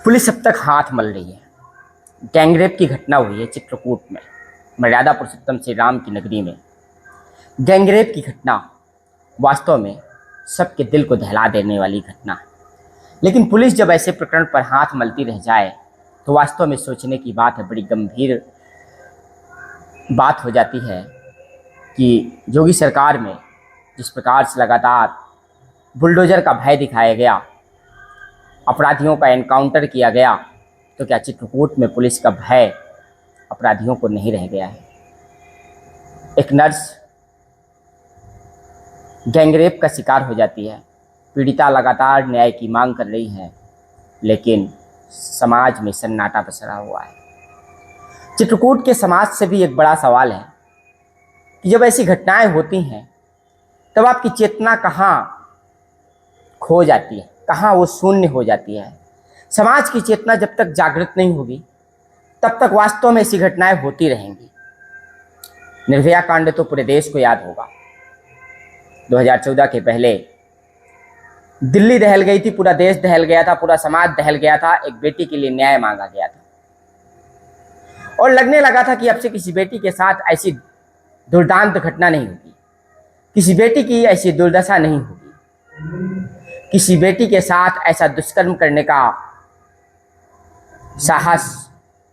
Police अब तक हाथ मल रही है। गैंगरेप की घटना हुई है चित्रकूट में, मर्यादा पुरुषोत्तम श्री राम की नगरी में। गैंगरेप की घटना वास्तव में सबके दिल को दहला देने वाली घटना है, लेकिन पुलिस जब ऐसे प्रकरण पर हाथ मलती रह जाए तो वास्तव में सोचने की बात है, बड़ी गंभीर बात हो जाती है कि योगी सरकार में जिस प्रकार से लगातार बुलडोजर का भय दिखाया गया, अपराधियों का एनकाउंटर किया गया, तो क्या चित्रकूट में पुलिस का भय अपराधियों को नहीं रह गया है? एक नर्स गैंगरेप का शिकार हो जाती है। पीड़िता लगातार न्याय की मांग कर रही है, लेकिन समाज में सन्नाटा पसरा हुआ है। चित्रकूट के समाज से भी एक बड़ा सवाल है कि जब ऐसी घटनाएं होती हैं तब आपकी चेतना कहाँ खो जाती है, कहाँ वो शून्य हो जाती है। समाज की चेतना जब तक जागृत नहीं होगी तब तक वास्तव में ऐसी घटनाएं होती रहेंगी। निर्भया कांड तो पूरे देश को याद होगा। 2014 के पहले दिल्ली दहल गई थी, पूरा देश दहल गया था, पूरा समाज दहल गया था। एक बेटी के लिए न्याय मांगा गया था और लगने लगा था कि अब से किसी बेटी के साथ ऐसी दुर्दांत घटना नहीं होगी, किसी बेटी की ऐसी दुर्दशा नहीं होगी, किसी बेटी के साथ ऐसा दुष्कर्म करने का साहस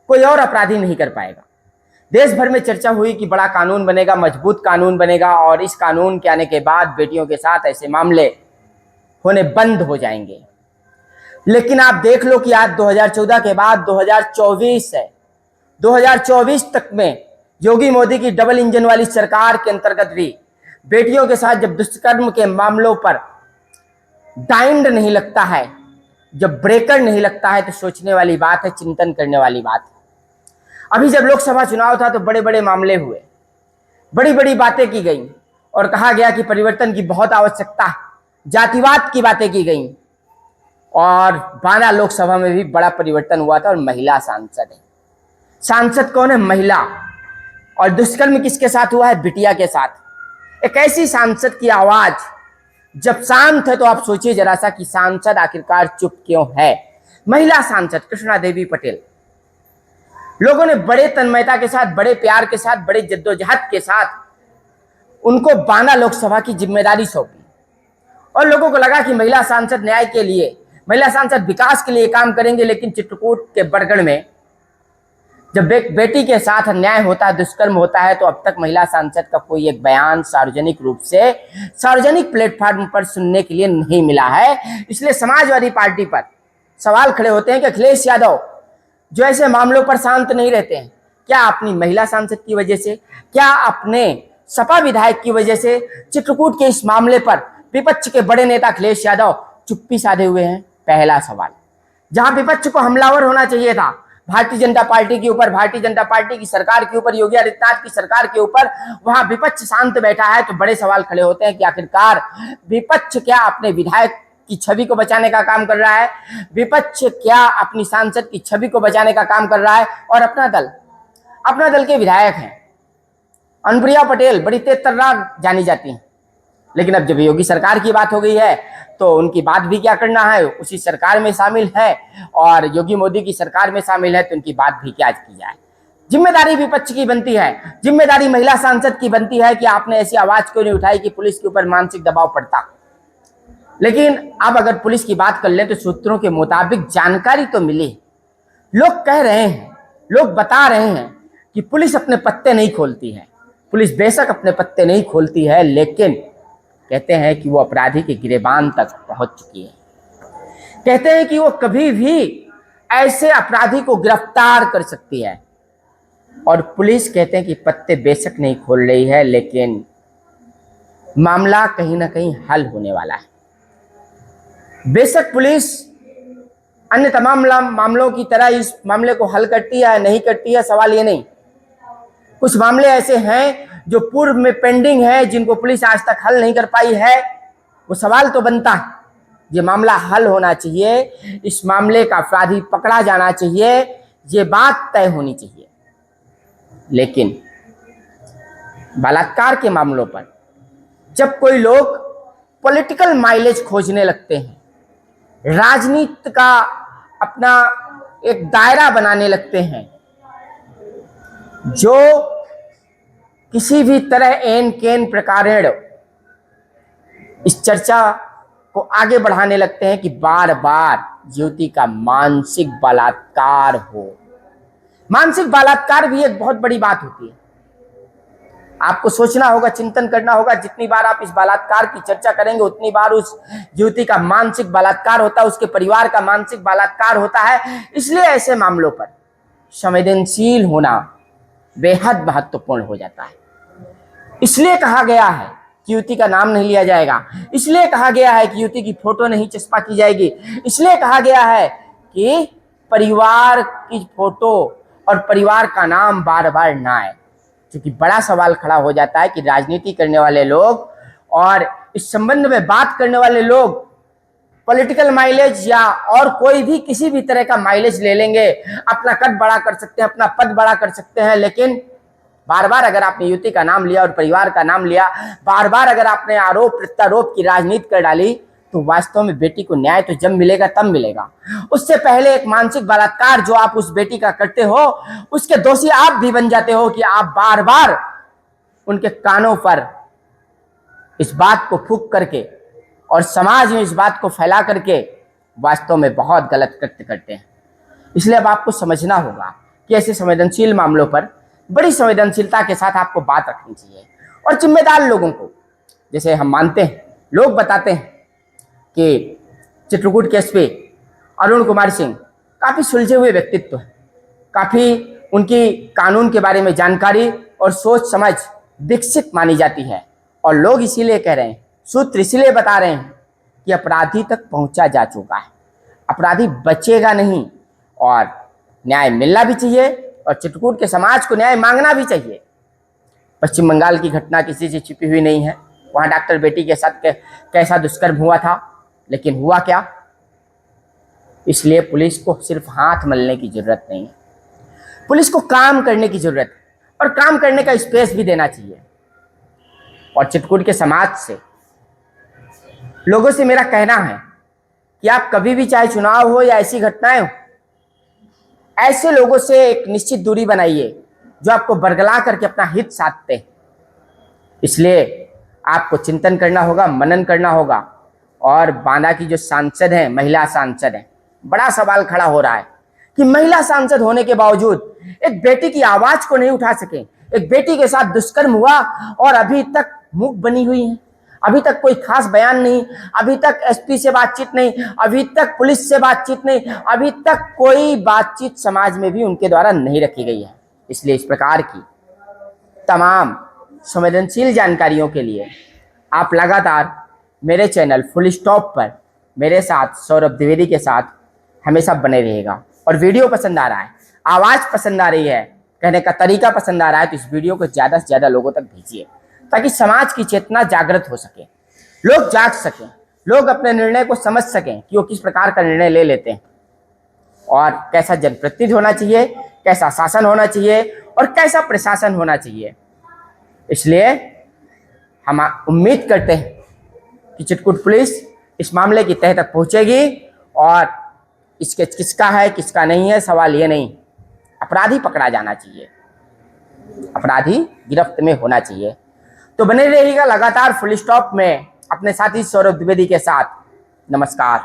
कोई और अपराधी नहीं कर पाएगा। देश भर में चर्चा हुई कि बड़ा कानून बनेगा, मजबूत कानून बनेगा और इस कानून के आने के बाद बेटियों के साथ ऐसे मामले होने बंद हो जाएंगे। लेकिन आप देख लो कि आज 2014 के बाद 2024 है। 2024 तक में योगी मोदी की डबल इंजन वाली सरकार के अंतर्गत भी बेटियों के साथ जब दुष्कर्म के मामलों पर डाइंड नहीं लगता है, जब ब्रेकर नहीं लगता है, तो सोचने वाली बात है, चिंतन करने वाली बात है। अभी जब लोकसभा चुनाव था तो बड़े बड़े मामले हुए, बड़ी बड़ी बातें की गई और कहा गया कि परिवर्तन की बहुत आवश्यकता है, जातिवाद की बातें की गई और 12 लोकसभा में भी बड़ा परिवर्तन हुआ था और महिला सांसद है। सांसद कौन है? महिला। और दुष्कर्म किसके साथ हुआ है? बिटिया के साथ। एक ऐसी सांसद की आवाज जब शांत है तो आप सोचिए जरा सा कि सांसद आखिरकार चुप क्यों है? महिला सांसद कृष्णा देवी पटेल। लोगों ने बड़े तन्मयता के साथ, बड़े प्यार के साथ, बड़े जद्दोजहद के साथ उनको 12 लोकसभा की जिम्मेदारी सौंपी और लोगों को लगा कि महिला सांसद न्याय के लिए, महिला सांसद विकास के लिए काम करेंगे। लेकिन चित्रकूट के बरगढ़ में जब बेटी के साथ अन्याय होता है, दुष्कर्म होता है, तो अब तक महिला सांसद का कोई एक बयान सार्वजनिक रूप से, सार्वजनिक प्लेटफॉर्म पर सुनने के लिए नहीं मिला है। इसलिए समाजवादी पार्टी पर सवाल खड़े होते हैं कि अखिलेश यादव जो ऐसे मामलों पर शांत नहीं रहते हैं, क्या अपनी महिला सांसद की वजह से, क्या अपने सपा विधायक की वजह से चित्रकूट के इस मामले पर विपक्ष के बड़े नेता अखिलेश यादव चुप्पी साधे हुए हैं? पहला सवाल। जहां विपक्ष को हमलावर होना चाहिए था भारतीय जनता पार्टी के ऊपर, भारतीय जनता पार्टी की सरकार के ऊपर, योगी आदित्यनाथ की सरकार के ऊपर, वहां विपक्ष शांत बैठा है, तो बड़े सवाल खड़े होते हैं कि आखिरकार विपक्ष क्या अपने विधायक की छवि को बचाने का काम कर रहा है? विपक्ष क्या अपनी सांसद की छवि को बचाने का काम कर रहा है? और अपना दल के विधायक हैं अनुप्रिया पटेल, बड़ी तेज तर्रार जानी जाती हैं, लेकिन अब जब योगी सरकार की बात हो गई है तो उनकी बात भी क्या करना है, उसी सरकार में शामिल है और योगी मोदी की सरकार में शामिल है, तो उनकी बात भी क्या की जाए। जिम्मेदारी विपक्ष की बनती है, जिम्मेदारी महिला सांसद की बनती है कि आपने ऐसी आवाज क्यों नहीं उठाई कि पुलिस के ऊपर मानसिक दबाव पड़ता। लेकिन अब अगर पुलिस की बात कर लें तो सूत्रों के मुताबिक जानकारी तो मिली, लोग कह रहे हैं, लोग बता रहे हैं कि पुलिस अपने पत्ते नहीं खोलती है। पुलिस बेशक अपने पत्ते नहीं खोलती है, लेकिन कहते हैं कि वो अपराधी के गिरेबान तक पहुंच चुकी है। कहते हैं कि वो कभी भी ऐसे अपराधी को गिरफ्तार कर सकती है और पुलिस कहते हैं कि पत्ते बेशक नहीं खोल रही है, लेकिन मामला कहीं ना कहीं हल होने वाला है। बेशक पुलिस अन्य तमाम मामलों की तरह इस मामले को हल करती है नहीं करती है, सवाल ये नहीं। कुछ मामले ऐसे हैं जो पूर्व में पेंडिंग है, जिनको पुलिस आज तक हल नहीं कर पाई है। वो सवाल तो बनता है, ये मामला हल होना चाहिए, इस मामले का अपराधी पकड़ा जाना चाहिए, ये बात तय होनी चाहिए। लेकिन बलात्कार के मामलों पर जब कोई लोग पॉलिटिकल माइलेज खोजने लगते हैं, राजनीति का अपना एक दायरा बनाने लगते हैं जो किसी भी तरह एन केन प्रकारेण इस चर्चा को आगे बढ़ाने लगते हैं कि बार बार युवती का मानसिक बलात्कार हो। मानसिक बलात्कार भी एक बहुत बड़ी बात होती है। आपको सोचना होगा, चिंतन करना होगा। जितनी बार आप इस बलात्कार की चर्चा करेंगे उतनी बार उस युवती का मानसिक बलात्कार होता है, उसके परिवार का मानसिक बलात्कार होता है। इसलिए ऐसे मामलों पर संवेदनशील होना बेहद महत्वपूर्ण हो जाता है। इसलिए कहा गया है कि युवती का नाम नहीं लिया जाएगा, इसलिए कहा गया है कि युवती की फोटो नहीं चस्पा की जाएगी, इसलिए कहा गया है कि परिवार की फोटो और परिवार का नाम बार बार ना आए। क्योंकि बड़ा सवाल खड़ा हो जाता है कि राजनीति करने वाले लोग और इस संबंध में बात करने वाले लोग पॉलिटिकल माइलेज या और कोई भी किसी भी तरह का माइलेज ले लेंगे, अपना कद बड़ा कर सकते हैं, अपना पद बड़ा कर सकते हैं, लेकिन बार बार अगर आपने युवती का नाम लिया और परिवार का नाम लिया, बार बार अगर आपने आरोप प्रत्यारोप की राजनीति कर डाली, तो वास्तव में बेटी को न्याय तो जब मिलेगा तब मिलेगा। उससे पहले एक मानसिक बलात्कार जो आप उस बेटी का करते हो, उसके दोषी आप भी बन जाते हो कि आप बार बार उनके कानों पर इस बात को फूंक करके और समाज में इस बात को फैला करके वास्तव में बहुत गलत कृत्य करते हैं। इसलिए अब आपको समझना होगा कि ऐसे संवेदनशील मामलों पर बड़ी संवेदनशीलता के साथ आपको बात रखनी चाहिए। और जिम्मेदार लोगों को, जैसे हम मानते हैं, लोग बताते हैं कि चित्रकूट केस पे अरुण कुमार सिंह काफ़ी सुलझे हुए व्यक्तित्व है, काफ़ी उनकी कानून के बारे में जानकारी और सोच समझ विकसित मानी जाती है। और लोग इसीलिए कह रहे हैं, सूत्र इसीलिए बता रहे हैं कि अपराधी तक पहुंचा जा चुका है, अपराधी बचेगा नहीं और न्याय मिलना भी चाहिए और चित्रकूट के समाज को न्याय मांगना भी चाहिए। पश्चिम बंगाल की घटना किसी से छिपी हुई नहीं है। वहाँ डॉक्टर बेटी के साथ कैसा दुष्कर्म हुआ था, लेकिन हुआ क्या? इसलिए पुलिस को सिर्फ हाथ मलने की जरूरत नहीं है, पुलिस को काम करने की जरूरत है और काम करने का स्पेस भी देना चाहिए। और चित्रकूट के समाज से, लोगों से मेरा कहना है कि आप कभी भी, चाहे चुनाव हो या ऐसी घटनाएं हो, ऐसे लोगों से एक निश्चित दूरी बनाइए जो आपको बरगला करके अपना हित साधते हैं। इसलिए आपको चिंतन करना होगा, मनन करना होगा। और बांदा की जो सांसद हैं, महिला सांसद हैं, बड़ा सवाल खड़ा हो रहा है कि महिला सांसद होने के बावजूद एक बेटी की आवाज को नहीं उठा सके। एक बेटी के साथ दुष्कर्म हुआ और अभी तक मूक बनी हुई है, अभी तक कोई खास बयान नहीं, अभी तक एसपी से बातचीत नहीं, अभी तक पुलिस से बातचीत नहीं, अभी तक कोई बातचीत समाज में भी उनके द्वारा नहीं रखी गई है। इसलिए इस प्रकार की तमाम संवेदनशील जानकारियों के लिए आप लगातार मेरे चैनल फुल स्टॉप पर मेरे साथ, सौरभ द्विवेदी के साथ हमेशा बने रहिएगा। और वीडियो पसंद आ रहा है, आवाज़ पसंद आ रही है, कहने का तरीका पसंद आ रहा है, तो इस वीडियो को ज़्यादा से ज़्यादा लोगों तक भेजिए ताकि समाज की चेतना जागृत हो सके, लोग जाग सकें, लोग अपने निर्णय को समझ सकें कि वो किस प्रकार का निर्णय ले लेते हैं और कैसा जनप्रतिनिधि होना चाहिए, कैसा शासन होना चाहिए और कैसा प्रशासन होना चाहिए। इसलिए हम उम्मीद करते हैं कि चित्रकूट पुलिस इस मामले की तह तक पहुंचेगी और इसके किसका है किसका नहीं है, सवाल ये नहीं, अपराधी पकड़ा जाना चाहिए, अपराधी गिरफ्त में होना चाहिए। तो बने रहिएगा लगातार फुल स्टॉप में अपने साथी सौरभ द्विवेदी के साथ। नमस्कार।